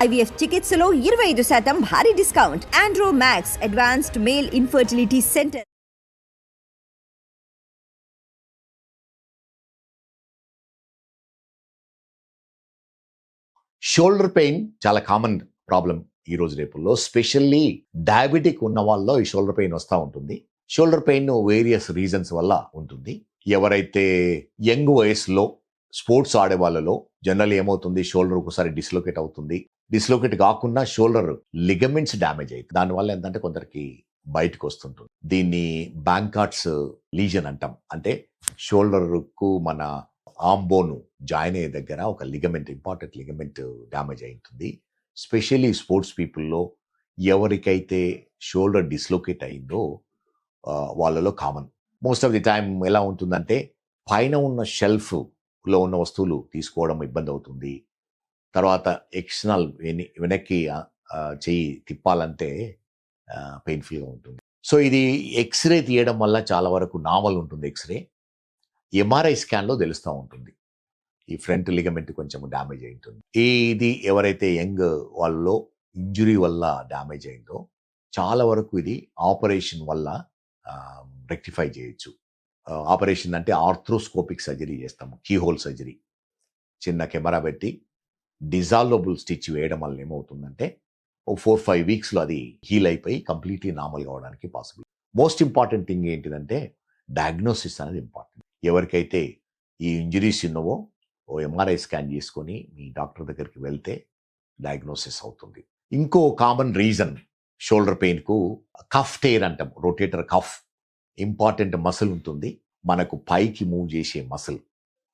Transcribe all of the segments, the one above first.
IVF చికిత్సలో 25% భారీ discount. Andro max advanced male infertility centre. Shoulder pain చాలా common problem ఈ రోజు రేపుల్లో. స్పెషల్లీ డయాబెటిక్ ఉన్న వాళ్ళలో ఈ షోల్డర్ పెయిన్ వస్తూ ఉంటుంది. షోల్డర్ పెయిన్ వేరియస్ రీజన్స్ వల్ల ఉంటుంది. ఎవరైతే యంగ్ వయసులో స్పోర్ట్స్ ఆడే వాళ్ళలో జనరల్ ఏమవుతుంది, షోల్డర్ ఒకసారి డిస్లోకేట్ అవుతుంది. డిస్లోకేట్ కాకుండా షోల్డర్ లిగమెంట్స్ డ్యామేజ్ అవుతుంది. దానివల్ల ఏంటంటే కొందరికి బయటకు వస్తుంటుంది. దీన్ని బ్యాంకార్ట్స్ లీజన్ అంటాం. అంటే షోల్డర్ కు మన ఆంబోను జాయిన్ అయ్యే దగ్గర ఒక లిగమెంట్, ఇంపార్టెంట్ లిగమెంట్ డ్యామేజ్ అవుతుంది. స్పెషల్లీ స్పోర్ట్స్ పీపుల్లో ఎవరికైతే షోల్డర్ డిస్లోకేట్ అయిందో వాళ్ళలో common. Most of the time ఎలా ఉంటుందంటే పైన ఉన్న షెల్ఫ్లో ఉన్న వస్తువులు తీసుకోవడం ఇబ్బంది అవుతుంది. తర్వాత ఎక్స్టర్నల్ వెనక్కి చెయ్యి తిప్పాలంటే పెయిన్ఫుల్గా ఉంటుంది. సో ఇది ఎక్స్రే తీయడం వల్ల చాలా వరకు నార్మల్ ఉంటుంది. ఎక్స్రే ఎంఆర్ఐ స్కాన్లో తెలుస్తూ ఉంటుంది ఈ ఫ్రంట్ లిగమెంట్ కొంచెం డ్యామేజ్ అయి ఉంటుంది. ఇది ఎవరైతే యంగ్ వాళ్ళలో ఇంజురీ వల్ల డ్యామేజ్ అయిందో చాలా వరకు ఇది ఆపరేషన్ వల్ల రెక్టిఫై చేయొచ్చు. ఆపరేషన్ అంటే ఆర్థ్రోస్కోపిక్ సర్జరీ చేస్తాము, కీహోల్ సర్జరీ. చిన్న కెమెరా పెట్టి డిజాల్వబుల్ స్టిచ్ వేయడం వల్ల ఏమవుతుందంటే 4-5 వీక్స్లో అది హీల్ అయిపోయి కంప్లీట్లీ నార్మల్ కావడానికి పాసిబుల్. మోస్ట్ ఇంపార్టెంట్ థింగ్ ఏంటిదంటే డయాగ్నోసిస్ అనేది ఇంపార్టెంట్. ఎవరికైతే ఈ ఇంజరీస్ ఉన్నవో ఓ ఎంఆర్ఐ స్కాన్ చేసుకొని మీ డాక్టర్ దగ్గరికి వెళ్తే డయాగ్నోసిస్ అవుతుంది. ఇంకో కామన్ రీజన్ షోల్డర్ పెయిన్కు కఫ్ టేర్ అంటాం. రొటేటర్ కఫ్ ఇంపార్టెంట్ మసిల్ ఉంటుంది మనకు, పైకి మూవ్ చేసే మసిల్.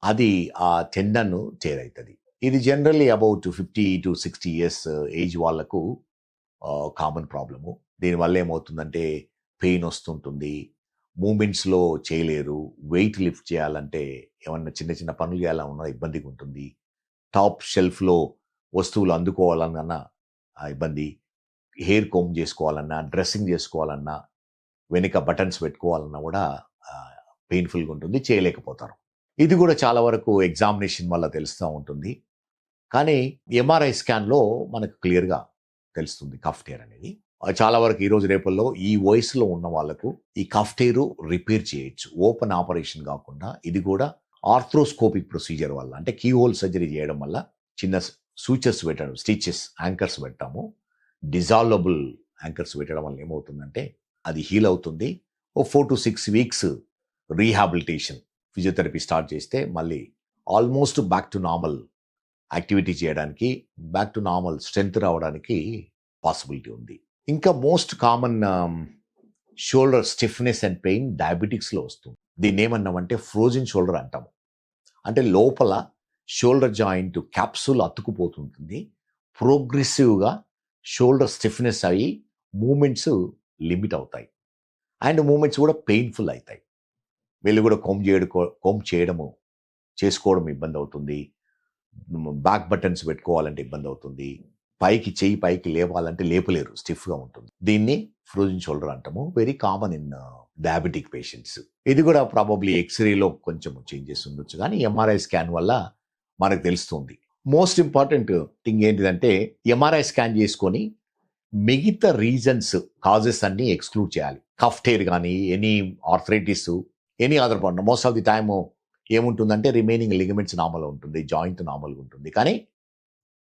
అది ఆ టెండన్ టేర్ అవుతుంది. ఇది generally about 50 to 60 years age వాళ్ళకు కామన్ ప్రాబ్లము. దీనివల్ల ఏమవుతుందంటే పెయిన్ వస్తుంటుంది, మూమెంట్స్లో చేయలేరు, వెయిట్ లిఫ్ట్ చేయాలంటే ఏమన్నా చిన్న చిన్న పనులు చేయాలన్నా ఇబ్బందిగా ఉంటుంది. టాప్ షెల్ఫ్లో వస్తువులు అందుకోవాలన్నా ఇబ్బంది, హెయిర్ కోమ్ చేసుకోవాలన్నా, డ్రెస్సింగ్ చేసుకోవాలన్నా, వెనుక బటన్స్ పెట్టుకోవాలన్నా కూడా పెయిన్ఫుల్గా ఉంటుంది, చేయలేకపోతారు. ఇది కూడా చాలా వరకు ఎగ్జామినేషన్ వల్ల తెలుస్తూ ఉంటుంది. కానీ ఎంఆర్ఐ స్కాన్లో మనకు క్లియర్గా తెలుస్తుంది కఫ్ టేర్ అనేది. చాలా వరకు ఈరోజు రేపుల్లో ఈ వయసులో ఉన్న వాళ్ళకు ఈ కఫ్ టేరు రిపేర్ చేయొచ్చు. ఓపెన్ ఆపరేషన్ కాకుండా ఇది కూడా ఆర్థ్రోస్కోపిక్ ప్రొసీజర్ వల్ల, అంటే కీ హోల్ సర్జరీ చేయడం వల్ల చిన్న సూచర్స్ పెట్టడం, స్టిచెస్, యాంకర్స్ పెట్టాము. డిజాల్వబుల్ యాంకర్స్ పెట్టడం వల్ల ఏమవుతుందంటే అది హీల్ అవుతుంది. 4 to 6 weeks rehabilitation, physiotherapy start చేస్తే మళ్ళీ almost back to normal activity చేయడానికి, బ్యాక్ టు నార్మల్ స్ట్రెంగ్త్ రావడానికి పాసిబిలిటీ ఉంది. ఇంకా most common shoulder stiffness and pain డయాబెటిక్స్లో వస్తుంది. దీన్ని ఏమన్నామంటే ఫ్రోజన్ షోల్డర్ అంటాము. అంటే లోపల షోల్డర్ జాయింట్ క్యాప్సూల్ అతుకుపోతుంటుంది. ప్రోగ్రెసివ్గా షోల్డర్ స్టిఫ్నెస్ అయ్యి మూమెంట్స్ లిమిట్ అవుతాయి అండ్ మూమెంట్స్ కూడా పెయిన్ఫుల్ అవుతాయి. వీళ్ళు కూడా కోమ్ చేయడము చేసుకోవడం ఇబ్బంది అవుతుంది. బ్యాక్ బటన్స్ పెట్టుకోవాలంటే ఇబ్బంది అవుతుంది. చెయ్యి పైకి లేవాలంటే లేపలేరు, స్టిఫ్గా ఉంటుంది. దీన్ని ఫ్రోజన్ షోల్డర్ అంటాము. Very common in diabetic patients. ఇది కూడా ప్రాబబ్లీ ఎక్స్రేలో కొంచెం చేంజెస్ ఉండొచ్చు, కానీ ఎంఆర్ఐ స్కాన్ వల్ల మనకు తెలుస్తుంది. మోస్ట్ ఇంపార్టెంట్ థింగ్ ఏంటిదంటే ఎంఆర్ఐ స్కాన్ చేసుకొని మిగతా రీజన్స్, కాజెస్ అన్ని ఎక్స్క్లూడ్ చేయాలి. కఫ్ టేర్ కానీ, any arthritis, any other problem. Most of the time ఏముంటుందంటే రిమైనింగ్ లిగమెంట్స్ నార్మల్ ఉంటుంది, జాయింట్ నార్మల్గా ఉంటుంది, కానీ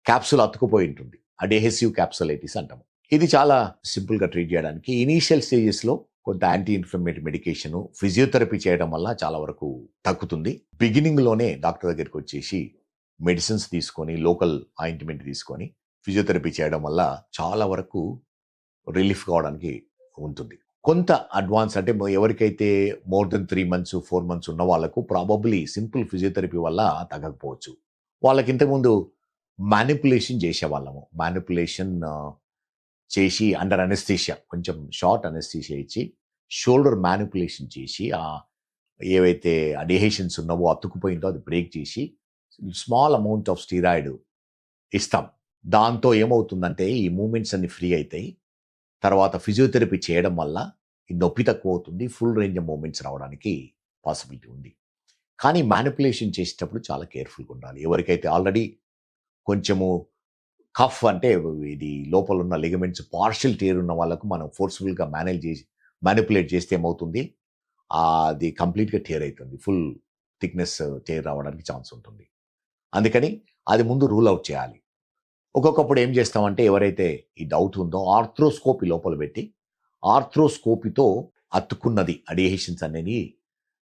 క్యాప్సూల్ అతుకుపోయి ఉంటుంది. అడెహెసివ్ క్యాప్సులైటిస్ అంటాము. ఇది చాలా సింపుల్గా ట్రీట్ చేయడానికి ఇనీషియల్ స్టేజెస్లో కొంత యాంటీ ఇన్ఫ్లమేటరీ మెడికేషన్, ఫిజియోథెరపీ చేయడం వల్ల చాలా వరకు తగ్గుతుంది. బిగినింగ్లోనే డాక్టర్ దగ్గరికి వచ్చేసి మెడిసిన్స్ తీసుకొని, లోకల్ ఆయింట్మెంట్ తీసుకొని ఫిజియోథెరపీ చేయడం వల్ల చాలా వరకు రిలీఫ్ కావడానికి ఉంటుంది. కొంత అడ్వాన్స్ అంటే ఎవరికైతే మోర్ దెన్ 3 months 4 months ఉన్న వాళ్ళకు ప్రాబబ్లీ సింపుల్ ఫిజియోథెరపీ వల్ల తగ్గకపోవచ్చు. వాళ్ళకి ఇంతకుముందు మ్యానిపులేషన్ చేసేవాళ్ళము. మ్యానిపులేషన్ చేసి అండర్ అనెస్థీషియా, కొంచెం షార్ట్ అనెస్థీషియా ఇచ్చి షోల్డర్ మ్యానిపులేషన్ చేసి ఏవైతే అడిహేషన్స్ ఉన్నావో, అతుకుపోయిందో అది బ్రేక్ చేసి స్మాల్ అమౌంట్ ఆఫ్ స్టీరాయిడ్ ఇస్తాం. దాంతో ఏమవుతుందంటే ఈ మూమెంట్స్ అన్ని ఫ్రీ అవుతాయి. తర్వాత ఫిజియోథెరపీ చేయడం వల్ల ఈ నొప్పి తక్కువ అవుతుంది, ఫుల్ రేంజ్ ఆఫ్ మూమెంట్స్ రావడానికి పాసిబిలిటీ ఉంది. కానీ మ్యానిపులేషన్ చేసేటప్పుడు చాలా కేర్ఫుల్గా ఉండాలి. ఎవరికైతే ఆల్రెడీ కొంచెము కఫ్ అంటే ఇది లోపల ఉన్న లిగమెంట్స్ పార్షియల్ టేర్ ఉన్న వాళ్ళకు మనం ఫోర్స్ఫుల్గా మ్యానిపులేట్ చేస్తే ఏమవుతుంది, అది కంప్లీట్గా టేర్ అవుతుంది, ఫుల్ థిక్నెస్ టేర్ రావడానికి ఛాన్స్ ఉంటుంది. అందుకని అది ముందు రూల్ అవుట్ చేయాలి. ఒక్కొక్కప్పుడు ఏం చేస్తామంటే ఎవరైతే ఈ డౌట్ ఉందో ఆర్థ్రోస్కోపీ లోపల పెట్టి ఆర్థ్రోస్కోపీతో అతుక్కున్నది అడిహేషన్స్ అనేది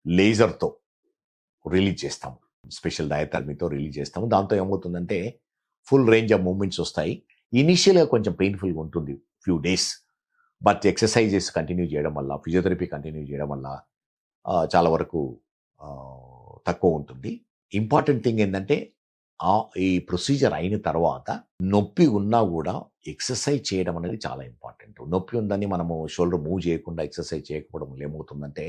లేజర్తో రిలీజ్ చేస్తాము, స్పెషల్ డయాథర్మీతో రిలీజ్ చేస్తాము. దాంతో ఏమవుతుందంటే ఫుల్ రేంజ్ ఆఫ్ మూమెంట్స్ వస్తాయి. ఇనిషియల్గా కొంచెం పెయిన్ఫుల్గా ఉంటుంది few days, but exercises continue చేయడం వల్ల, ఫిజియోథెరపీ కంటిన్యూ చేయడం వల్ల చాలా వరకు తక్కువ ఉంటుంది. ఇంపార్టెంట్ థింగ్ ఏంటంటే ఈ ప్రొసీజర్ అయిన తర్వాత నొప్పి ఉన్నా కూడా ఎక్సర్సైజ్ చేయడం అనేది చాలా ఇంపార్టెంట్. నొప్పి ఉందని మనము షోల్డర్ మూవ్ చేయకుండా ఎక్సర్సైజ్ చేయకపోవడం వల్ల ఏమవుతుందంటే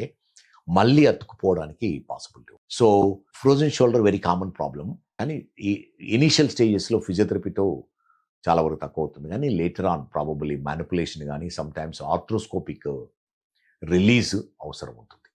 మళ్ళీ అతుక్కుపోవడానికి possibility. So frozen shoulder very common problem, కానీ ఈ ఇనీషియల్ స్టేజెస్లో ఫిజియోథెరపీతో చాలా వరకు తక్కువ అవుతుంది. కానీ లేటర్ ఆన్ ప్రాబబుల్లీ మ్యానిపులేషన్ కానీ సమ్ టైమ్స్ ఆర్థ్రోస్కోపిక్ రిలీజ్ అవసరం ఉంటుంది.